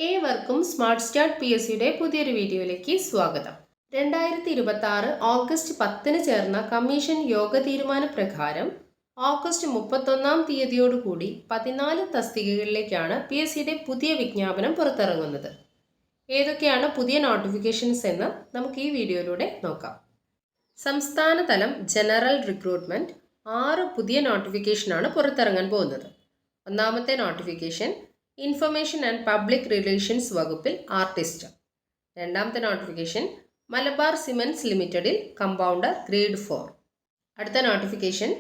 ഏവർക്കും smart start PSCയുടെ പുതിയൊരു വീഡിയോയിലേക്ക് സ്വാഗതം. 2026 ഓഗസ്റ്റ് 10 ചേർന്ന കമ്മീഷൻ യോഗ തീരുമാന പ്രകാരം ഓഗസ്റ്റ് 31 തീയതിയോടുകൂടി 14 തസ്തികകളിലേക്കാണ് PSCയുടെ പുതിയ വിജ്ഞാപനം പുറത്തിറങ്ങുന്നത്. ഏതൊക്കെയാണ് പുതിയ നോട്ടിഫിക്കേഷൻസ് എന്ന് നമുക്ക് ഈ വീഡിയോയിലൂടെ നോക്കാം. സംസ്ഥാന തലം ജനറൽ റിക്രൂട്ട്മെന്റ് 6 പുതിയ നോട്ടിഫിക്കേഷനാണ് പുറത്തിറങ്ങാൻ പോകുന്നത്. ഒന്നാമത്തെ notification information and public relations വകുപ്പിൽ ആർട്ടിസ്റ്റ്. രണ്ടാമത്തെ നോട്ടിഫിക്കേഷൻ മലബാർ സിമൻറ്റ്സ് ലിമിറ്റഡിൽ കമ്പൗണ്ടർ ഗ്രേഡ് 4. അടുത്ത നോട്ടിഫിക്കേഷൻ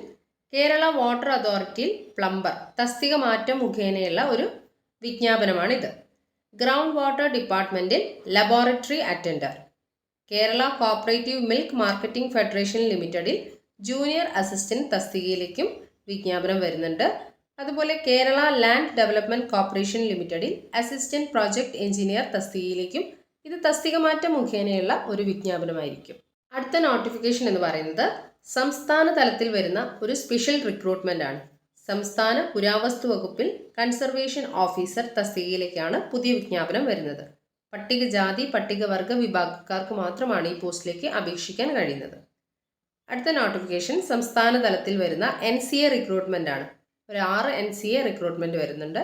കേരള വാട്ടർ അതോറിറ്റിയിൽ പ്ലംബർ തസ്തിക മാറ്റം മുഖേനയുള്ള ഒരു വിജ്ഞാപനമാണിത്. ഗ്രൗണ്ട് വാട്ടർ ഡിപ്പാർട്ട്മെൻറ്റിൽ laboratory attender. Kerala cooperative milk marketing federation ലിമിറ്റഡിൽ ജൂനിയർ അസിസ്റ്റന്റ് തസ്തികയിലേക്കും വിജ്ഞാപനം വരുന്നുണ്ട്. അതുപോലെ കേരള ലാൻഡ് ഡെവലപ്മെന്റ് കോർപ്പറേഷൻ ലിമിറ്റഡിൽ അസിസ്റ്റന്റ് പ്രോജക്ട് എഞ്ചിനീയർ തസ്തികയിലേക്കും ഇത് തസ്തിക മാറ്റം മുഖേനയുള്ള ഒരു വിജ്ഞാപനമായിരിക്കും. അടുത്ത നോട്ടിഫിക്കേഷൻ എന്ന് പറയുന്നത് സംസ്ഥാന തലത്തിൽ വരുന്ന ഒരു സ്പെഷ്യൽ റിക്രൂട്ട്മെന്റ് ആണ്. സംസ്ഥാന പുരാവസ്തു വകുപ്പിൽ കൺസർവേഷൻ ഓഫീസർ തസ്തികയിലേക്കാണ് പുതിയ വിജ്ഞാപനം വരുന്നത്. പട്ടികജാതി പട്ടികവർഗ വിഭാഗക്കാർക്ക് മാത്രമാണ് ഈ പോസ്റ്റിലേക്ക് അപേക്ഷിക്കാൻ കഴിയുന്നത്. അടുത്ത നോട്ടിഫിക്കേഷൻ സംസ്ഥാന തലത്തിൽ വരുന്ന NCA റിക്രൂട്ട്മെന്റ് ആണ്. ഒരു 6 NCA റിക്രൂട്ട്മെന്റ് വരുന്നുണ്ട്.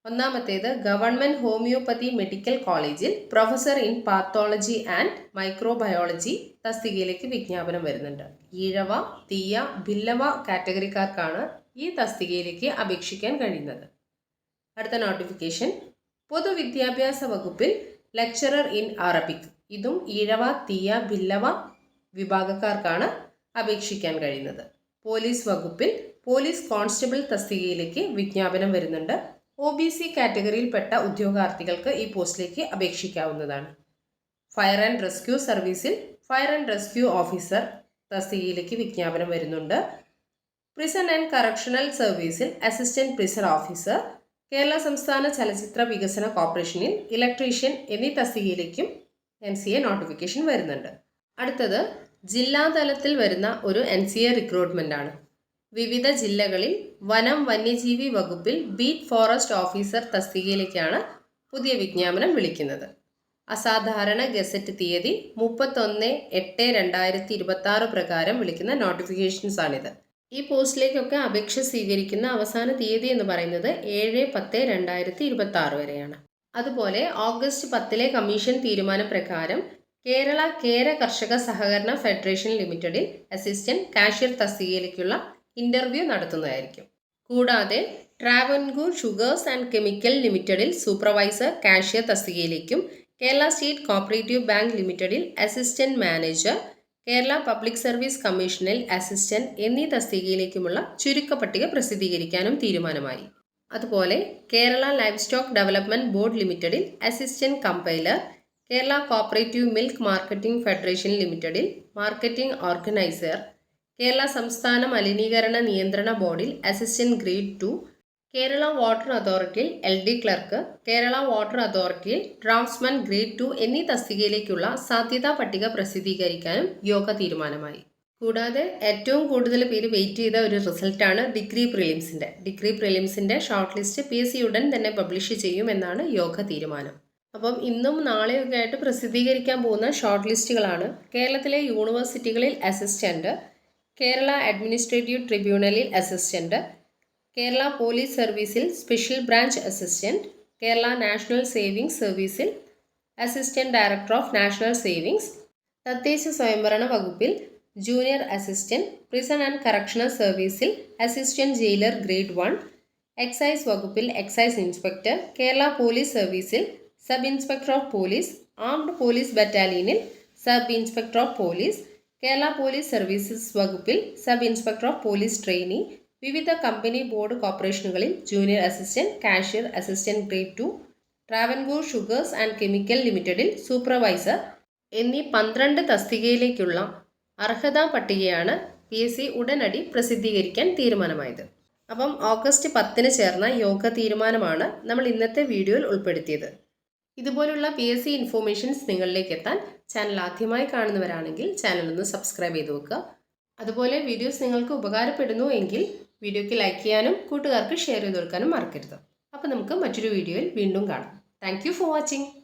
ഒന്നാമത്തേത് ഗവൺമെന്റ് ഹോമിയോപ്പതി മെഡിക്കൽ കോളേജിൽ professor in pathology and microbiology തസ്തികയിലേക്ക് വിജ്ഞാപനം വരുന്നുണ്ട്. ഈഴവ, തീയ, ഭില്ലവ കാറ്റഗറിക്കാർക്കാണ് ഈ തസ്തികയിലേക്ക് അപേക്ഷിക്കാൻ കഴിയുന്നത്. അടുത്ത നോട്ടിഫിക്കേഷൻ പൊതുവിദ്യാഭ്യാസ വകുപ്പിൽ ലെക്ചറർ ഇൻ അറബിക്. ഇതും ഈഴവ, തീയ, ഭില്ലവ വിഭാഗക്കാർക്കാണ് അപേക്ഷിക്കാൻ കഴിയുന്നത്. പോലീസ് വകുപ്പിൽ പോലീസ് കോൺസ്റ്റബിൾ തസ്തികയിലേക്ക് വിജ്ഞാപനം വരുന്നുണ്ട്. OBC കാറ്റഗറിയിൽപ്പെട്ട ഉദ്യോഗാർത്ഥികൾക്ക് ഈ പോസ്റ്റിലേക്ക് അപേക്ഷിക്കാവുന്നതാണ്. ഫയർ ആൻഡ് റെസ്ക്യൂ സർവീസിൽ ഫയർ ആൻഡ് റെസ്ക്യൂ ഓഫീസർ തസ്തികയിലേക്ക് വിജ്ഞാപനം വരുന്നുണ്ട്. പ്രിസൺ ആൻഡ് കറക്ഷണൽ സർവീസിൽ അസിസ്റ്റന്റ് പ്രിസൺ ഓഫീസർ. കേരള സംസ്ഥാന ചലച്ചിത്ര വികസന കോർപ്പറേഷനിൽ ഇലക്ട്രീഷ്യൻ എന്നീ തസ്തികയിലേക്കും NCA നോട്ടിഫിക്കേഷൻ വരുന്നുണ്ട്. അടുത്തത് ജില്ലാതലത്തിൽ വരുന്ന ഒരു NCA റിക്രൂട്ട്മെന്റ് ആണ്. വിവിധ ജില്ലകളിൽ വനം വന്യജീവി വകുപ്പിൽ ബീറ്റ് ഫോറസ്റ്റ് ഓഫീസർ തസ്തികയിലേക്കാണ് പുതിയ വിജ്ഞാപനം വിളിക്കുന്നത്. അസാധാരണ ഗസറ്റ് തീയതി 31/8/2026 പ്രകാരം വിളിക്കുന്ന നോട്ടിഫിക്കേഷൻസ് ആണിത്. ഈ പോസ്റ്റിലേക്കൊക്കെ അപേക്ഷ സ്വീകരിക്കുന്ന അവസാന തീയതി എന്ന് പറയുന്നത് 7/10/2026 വരെയാണ്. അതുപോലെ ഓഗസ്റ്റ് 10 കമ്മീഷൻ തീരുമാന പ്രകാരം കേരള കേര കർഷക സഹകരണ ഫെഡറേഷൻ ലിമിറ്റഡിൽ അസിസ്റ്റന്റ് കാഷ്യർ തസ്തികയിലേക്കുള്ള ഇന്റർവ്യൂ നടത്തുന്നതായിരിക്കും. കൂടാതെ ട്രാവൻകൂർ ഷുഗേഴ്സ് ആൻഡ് കെമിക്കൽ ലിമിറ്റഡിൽ സൂപ്പർവൈസർ കാഷ്യർ തസ്തികയിലേക്കും കേരള സ്റ്റേറ്റ് കോപ്പറേറ്റീവ് ബാങ്ക് ലിമിറ്റഡിൽ assistant manager, Kerala public service കമ്മീഷനിൽ അസിസ്റ്റന്റ് എന്നീ തസ്തികയിലേക്കുമുള്ള ചുരുക്കപ്പട്ടിക പ്രസിദ്ധീകരിക്കാനും തീരുമാനമായി. അതുപോലെ Kerala life stock development board ലിമിറ്റഡിൽ assistant compiler, Kerala cooperative milk marketing federation ലിമിറ്റഡിൽ മാർക്കറ്റിംഗ് ഓർഗനൈസർ, കേരള സംസ്ഥാന മലിനീകരണ നിയന്ത്രണ ബോർഡിൽ അസിസ്റ്റന്റ് ഗ്രേഡ് 2, കേരള വാട്ടർ അതോറിറ്റിയിൽ LD ക്ലർക്ക്, കേരള വാട്ടർ അതോറിറ്റിയിൽ ഡ്രാഫ്റ്റ്സ്മാൻ ഗ്രേഡ് 2 എന്നീ തസ്തികയിലേക്കുള്ള സാധ്യതാ പട്ടിക പ്രസിദ്ധീകരിക്കാനും യോഗ തീരുമാനമായി. കൂടാതെ ഏറ്റവും കൂടുതൽ പേര് വെയിറ്റ് ചെയ്ത ഒരു റിസൾട്ടാണ് ഡിഗ്രി പ്രിലിംസിൻ്റെ ഷോർട്ട് ലിസ്റ്റ് PSC ഉടൻ തന്നെ പബ്ലിഷ് ചെയ്യുമെന്നാണ് യോഗ തീരുമാനം. അപ്പം ഇന്നും നാളെയൊക്കെ ആയിട്ട് പ്രസിദ്ധീകരിക്കാൻ പോകുന്ന ഷോർട്ട് ലിസ്റ്റുകളാണ് കേരളത്തിലെ യൂണിവേഴ്സിറ്റികളിൽ അസിസ്റ്റന്റ്, കേരള അഡ്മിനിസ്ട്രേറ്റീവ് ട്രിബ്യൂണലിൽ അസിസ്റ്റന്റ്, കേരള പോലീസ് സർവീസിൽ special branch assistant, Kerala national savings സർവീസിൽ assistant director of national savings, തദ്ദേശ സ്വയംഭരണ വകുപ്പിൽ junior assistant, prison and correctional സർവീസിൽ അസിസ്റ്റന്റ് ജയിലർ ഗ്രേഡ് 1, എക്സൈസ് വകുപ്പിൽ എക്സൈസ് ഇൻസ്പെക്ടർ, കേരള പോലീസ് സർവീസിൽ sub inspector of police, armed police ബറ്റാലിയനിൽ sub inspector of police, Kerala police services വകുപ്പിൽ sub inspector of police trainee, വിവിധ company board കോർപ്പറേഷനുകളിൽ junior assistant cashier assistant grade 2, Travancore sugars and chemical ലിമിറ്റഡിൽ supervisor എന്നീ 12 തസ്തികയിലേക്കുള്ള അർഹതാ പട്ടികയാണ് PSC ഉടനടി പ്രസിദ്ധീകരിക്കാൻ തീരുമാനമായത്. അപ്പം ഓഗസ്റ്റ് 10 ചേർന്ന യോഗ തീരുമാനമാണ് നമ്മൾ ഇന്നത്തെ വീഡിയോയിൽ ഉൾപ്പെടുത്തിയത്. ഇതുപോലുള്ള PSC ഇൻഫോർമേഷൻസ് നിങ്ങളിലേക്ക് എത്താൻ ചാനൽ ആദ്യമായി കാണുന്നവരാണെങ്കിൽ ചാനൽ ഒന്ന് സബ്സ്ക്രൈബ് ചെയ്ത് വെക്കുക. അതുപോലെ വീഡിയോസ് നിങ്ങൾക്ക് ഉപകാരപ്പെടുന്നു എങ്കിൽ വീഡിയോയ്ക്ക് ലൈക്ക് ചെയ്യാനും കൂട്ടുകാർക്ക് ഷെയർ ചെയ്ത് കൊടുക്കാനും മറക്കരുത്. അപ്പോൾ നമുക്ക് മറ്റൊരു വീഡിയോയിൽ വീണ്ടും കാണാം. Thank you for watching.